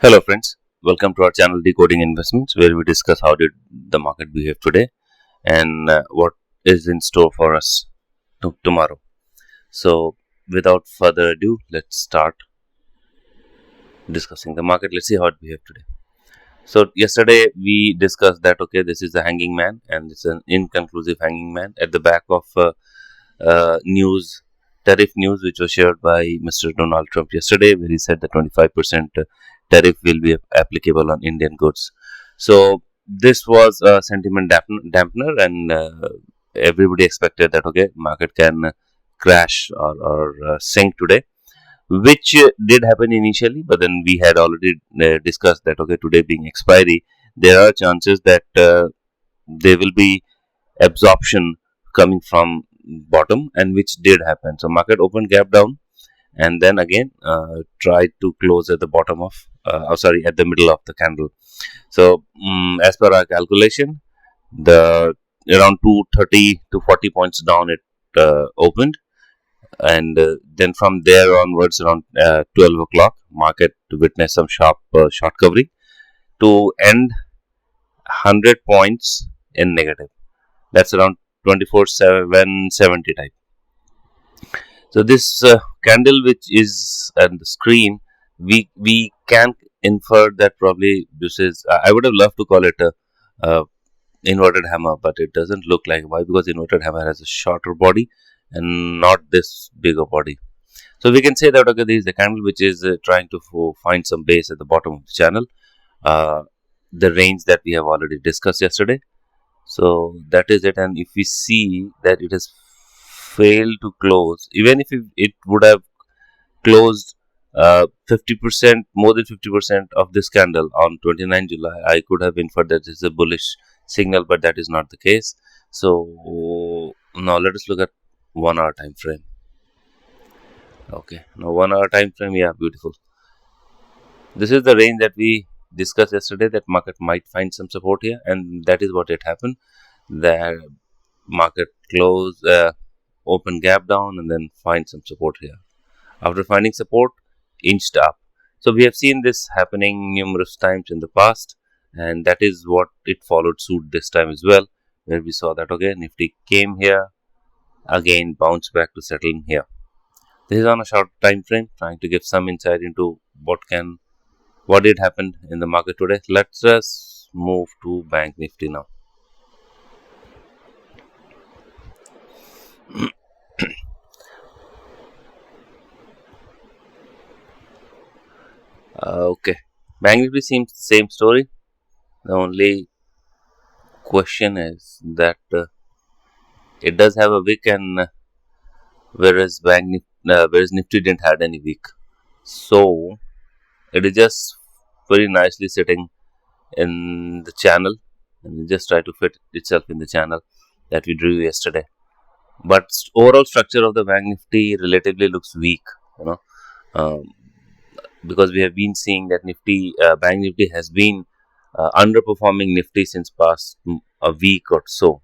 Hello friends, welcome to our channel Decoding Investments, where we discuss how did the market behave today and what is in store for us tomorrow. So without further ado, let's start discussing the market. Let's see how it behaved today. So yesterday we discussed that this is the hanging man and it's an inconclusive hanging man at the back of tariff news which was shared by Mr. Donald Trump yesterday, where he said that 25% tariff will be applicable on Indian goods. So this was a sentiment dampener, and everybody expected that market can crash or sink today, which did happen initially. But then we had already discussed that today being expiry, there are chances that there will be absorption coming from bottom, and which did happen. So market opened gap down and then again tried to close at the bottom of at the middle of the candle. So as per our calculation, the around 230 to 40 points down it opened, and then from there onwards around 12 o'clock market witnessed some sharp short covering to end 100 points in negative. That's around 24,770 type. So this candle which is on the screen, we can infer that probably this is, I would have loved to call it a inverted hammer, but it doesn't look like. Why? Because inverted hammer has a shorter body and not this bigger body. So we can say that this is the candle which is trying to find some base at the bottom of the channel, the range that we have already discussed yesterday. So that is it, and if we see that it has failed to close, even if it would have closed 50%, more than 50% of this candle on 29 July, I could have inferred that this is a bullish signal, but that is not the case. So now let us look at 1 hour time frame. Okay, now 1 hour time frame, yeah, beautiful. This is the range that we discussed yesterday, that market might find some support here, and that is what it happened. The market closed, open gap down, and then find some support here. After finding support, inched up. So we have seen this happening numerous times in the past, and that is what it followed suit this time as well, where we saw that Nifty came here, again bounced back to settling here. This is on a short time frame, trying to give some insight into what did happen in the market today. Let's just move to Bank Nifty now. Okay, Bank Nifty seems same story. The only question is that it does have a wick, and whereas Nifty didn't had any wick, so it is just very nicely sitting in the channel, and just try to fit itself in the channel that we drew yesterday. But overall structure of the Bank Nifty relatively looks weak, because we have been seeing that Bank Nifty has been underperforming Nifty since past a week or so.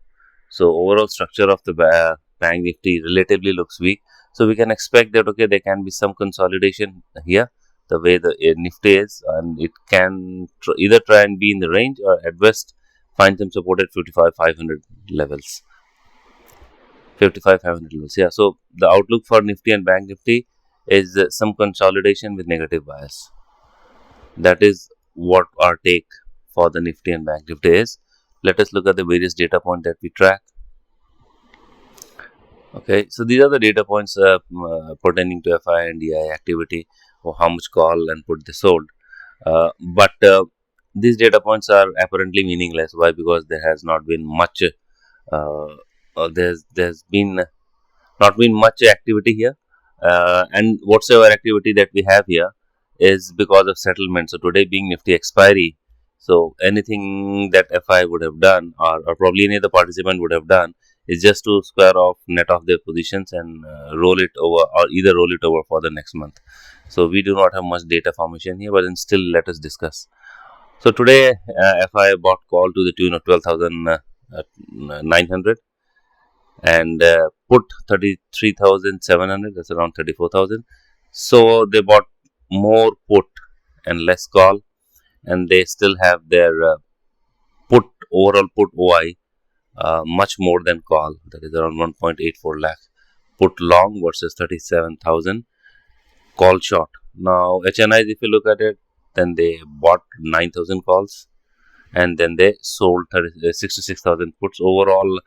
So overall structure of the Bank Nifty relatively looks weak. So we can expect that there can be some consolidation here, the way the Nifty is, and it can either try and be in the range, or at best find some support at 55,500 levels. 55,500 levels. Yeah. So the outlook for Nifty and Bank Nifty is some consolidation with negative bias. That is what our take for the Nifty and Bank Nifty is. Let us look at the various data points that we track. Okay, so these are the data points pertaining to FI and DI activity, or how much call and put they sold. But these data points are apparently meaningless. Why? Because there has not been much. There's been not been much activity here, and whatsoever activity that we have here is because of settlement. So today being Nifty expiry, so anything that FI would have done, or probably any other participant would have done, is just to square off, net off their positions, and roll it over, or either roll it over for the next month. So we do not have much data formation here, but then still let us discuss. So today FI bought call to the tune of 12,900 and put 33,700, that's around 34,000. So they bought more put and less call. and they still have their put overall put OI much more than call, that is around 1.84 lakh put long versus 37,000 call short. Now HNIs, if you look at it, then they bought 9,000 calls and then they sold 66,000 puts. Overall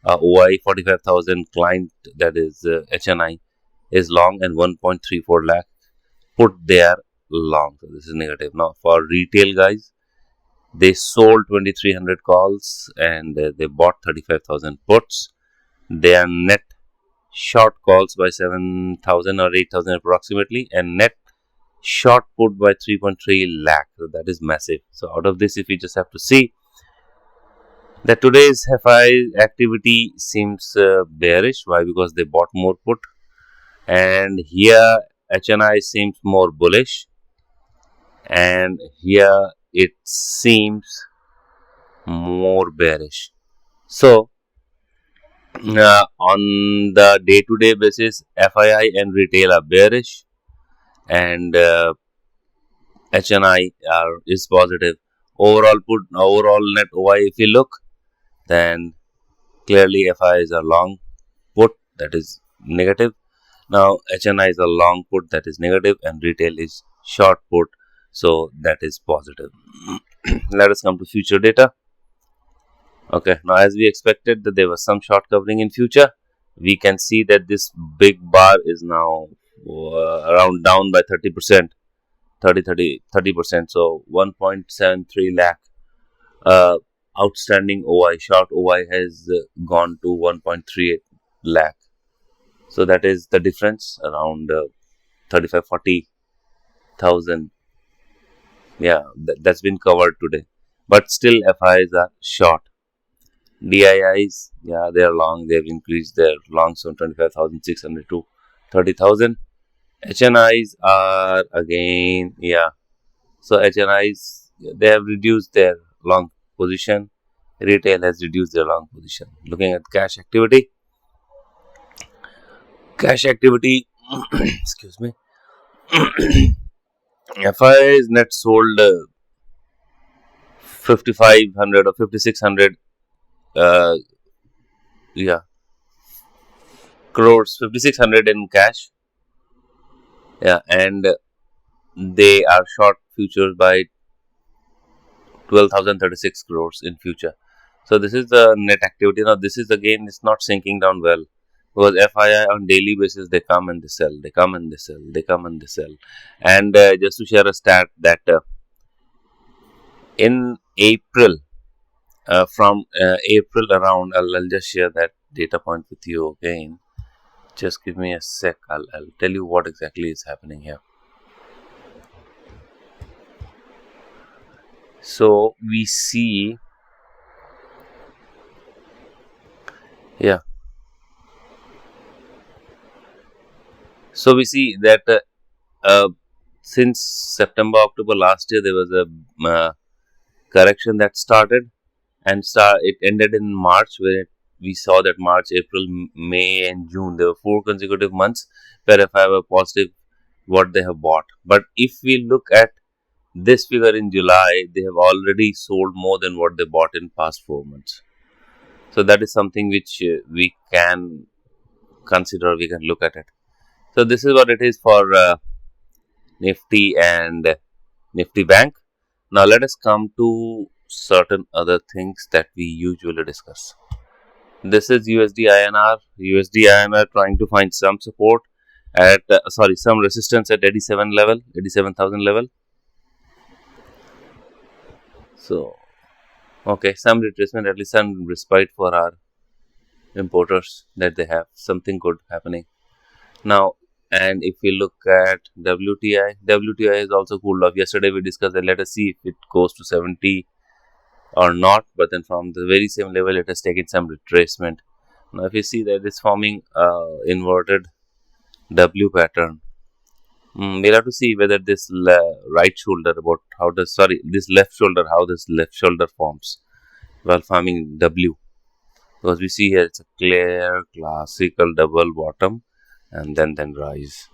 OI 45,000 client, that is HNI, is long, and 1.34 lakh put they are long. So this is negative. Now for retail guys, they sold 2,300 calls and they bought 35,000 puts. They are net short calls by 7,000 or 8,000 approximately, and net short put by 3.3 lakh. So that is massive. So out of this, if we just have to see that today's FI activity seems bearish. Why? Because they bought more put, and here HNI seems more bullish, and here it seems more bearish. So on the day-to-day basis, FII and retail are bearish, and HNI is positive. Overall net OI, if you look, then clearly FIIs are long put, that is negative. Now HNI is a long put, that is negative, and retail is short put, so that is positive. Let us come to future data. Okay, now as we expected that there was some short covering in future, we can see that this big bar is now around down by 30%, 30%. So 1.73 lakh outstanding OI, short OI has gone to 1.38 lakh. So that is the difference, around 35-40,000. Yeah, that's been covered today. But still FIs are short. DIIs, yeah, they are long. They have increased their longs from 25,600 to 30,000. HNIs are again, yeah. So HNIs, they have reduced their long position. Retail has reduced their long position. Looking at cash activity, excuse me, FIs net sold 5,500 or 5,600 yeah, crores, 5,600 in cash. Yeah, and they are short futures by 12,036 crores in future. So this is the net activity. Now this is again, it's not sinking down well, because FII on daily basis they come and they sell, they come and they sell, they come and they sell. And just to share a stat that in April, from April around, I'll just share that data point with you again. Just give me a sec. I'll tell you what exactly is happening here. So we see, yeah. So we see that since September, October last year, there was a correction that started, and it ended in March, where we saw that March, April, May, and June, there were 4 consecutive months where FI were positive what they have bought. But if we look at this figure in July, they have already sold more than what they bought in past 4 months. So that is something which we can consider, we can look at it. So this is what it is for Nifty and Nifty Bank. Now let us come to certain other things that we usually discuss. This is USD INR. USD INR trying to find some support at some resistance at 87,000 level. So okay, some retracement, at least some respite for our importers, that they have something good happening now. And if we look at WTI is also cooled off. Yesterday we discussed that, let us see if it goes to 70 or not, but then from the very same level it has taken some retracement. Now if you see that it's forming inverted W pattern, we'll have to see whether this right shoulder, this left shoulder, how this left shoulder forms while forming W, because we see here it's a clear classical double bottom and then rise.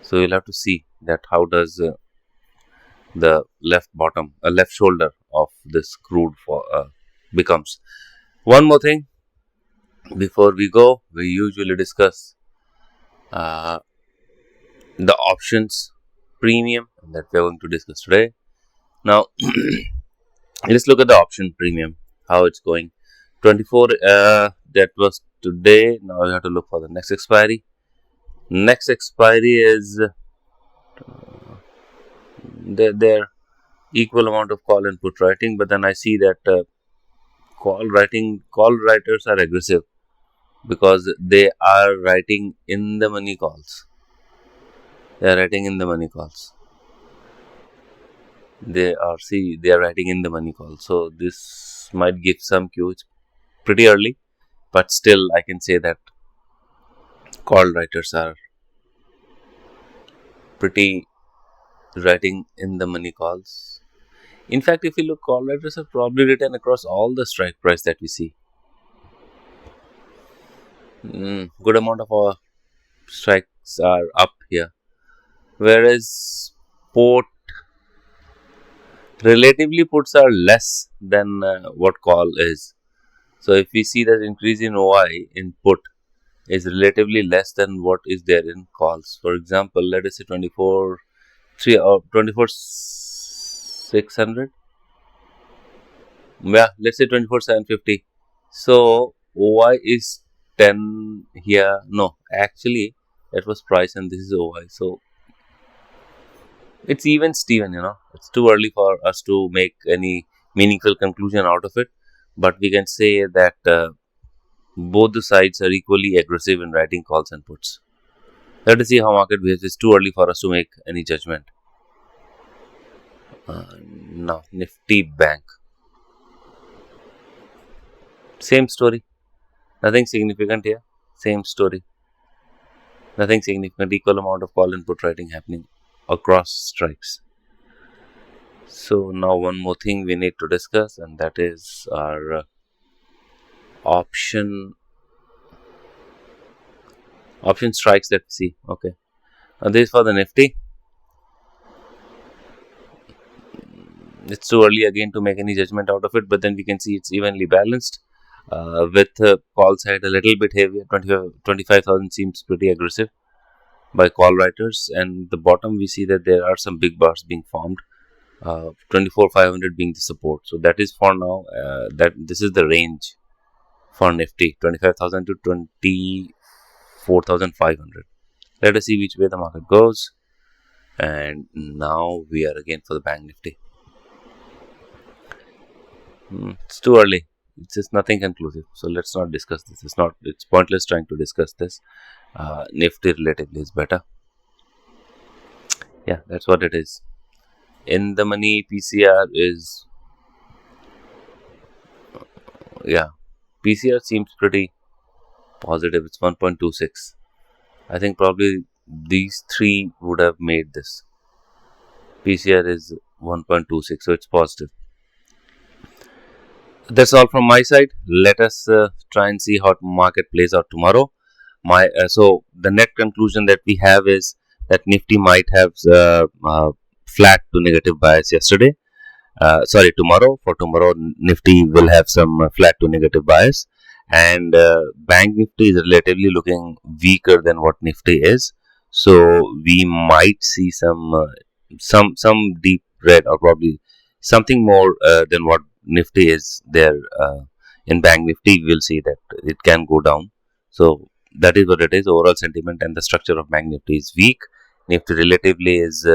So we'll have to see that how does the left bottom, left shoulder of this crude for becomes. One more thing before we go, we usually discuss uh, the options premium that we are going to discuss today. Now, let's look at the option premium, how it's going. 24, that was today. Now we have to look for the next expiry. Next expiry is their equal amount of call and put writing, but then I see that call writers are aggressive because they are writing in the money calls. They are writing in the money calls. They are writing in the money call. So this might give some cues pretty early, but still I can say that call writers are pretty writing in the money calls. In fact, if you look, call writers are probably written across all the strike price that we see. Good amount of our strikes are up here, whereas port relatively puts are less than what call is. So if we see that increase in OI in put is relatively less than what is there in calls. For example, let us say 24 3 or 24 600. Yeah, let's say 24 750. So OI is 10 here. No, actually that was price and this is OI. So it's even Steven, it's too early for us to make any meaningful conclusion out of it. But we can say that both the sides are equally aggressive in writing calls and puts. Let us see how market behaves. It's too early for us to make any judgment. Now, Nifty Bank. Same story. Nothing significant here. Same story. Nothing significant. Equal amount of call and put writing happening across strikes. So now one more thing we need to discuss, and that is our option strikes that we see. Okay. Now this is for the Nifty. It's too early again to make any judgment out of it, but then we can see it's evenly balanced. With call side a little bit heavier, 25,000 seems pretty aggressive by call writers, and the bottom we see that there are some big bars being formed, 24,500 being the support. So that is for now, that this is the range for Nifty, 25,000 to 24,500. Let us see which way the market goes. And now we are again for the Bank Nifty. It's too early. It's just nothing conclusive. So let's not discuss this. It's pointless trying to discuss this. Nifty relatively is better. Yeah, that's what it is. In the money, PCR is, PCR seems pretty positive. It's 1.26. I think probably these three would have made this. PCR is 1.26, so it's positive. That's all from my side. Let us try and see how market plays out tomorrow. So the net conclusion that we have is that Nifty might have flat to negative bias yesterday. Tomorrow. For tomorrow, Nifty will have some flat to negative bias, and Bank Nifty is relatively looking weaker than what Nifty is. So we might see some deep red, or probably something more than what Nifty is there in Bank Nifty. We'll see that it can go down. So that is what it is. Overall sentiment and the structure of Bank Nifty is weak. Nifty relatively is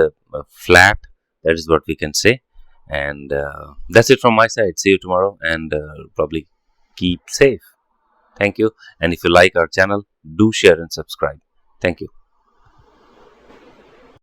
flat. That is what we can say. And that's it from my side. See you tomorrow, and probably keep safe. Thank you. And if you like our channel, do share and subscribe. Thank you.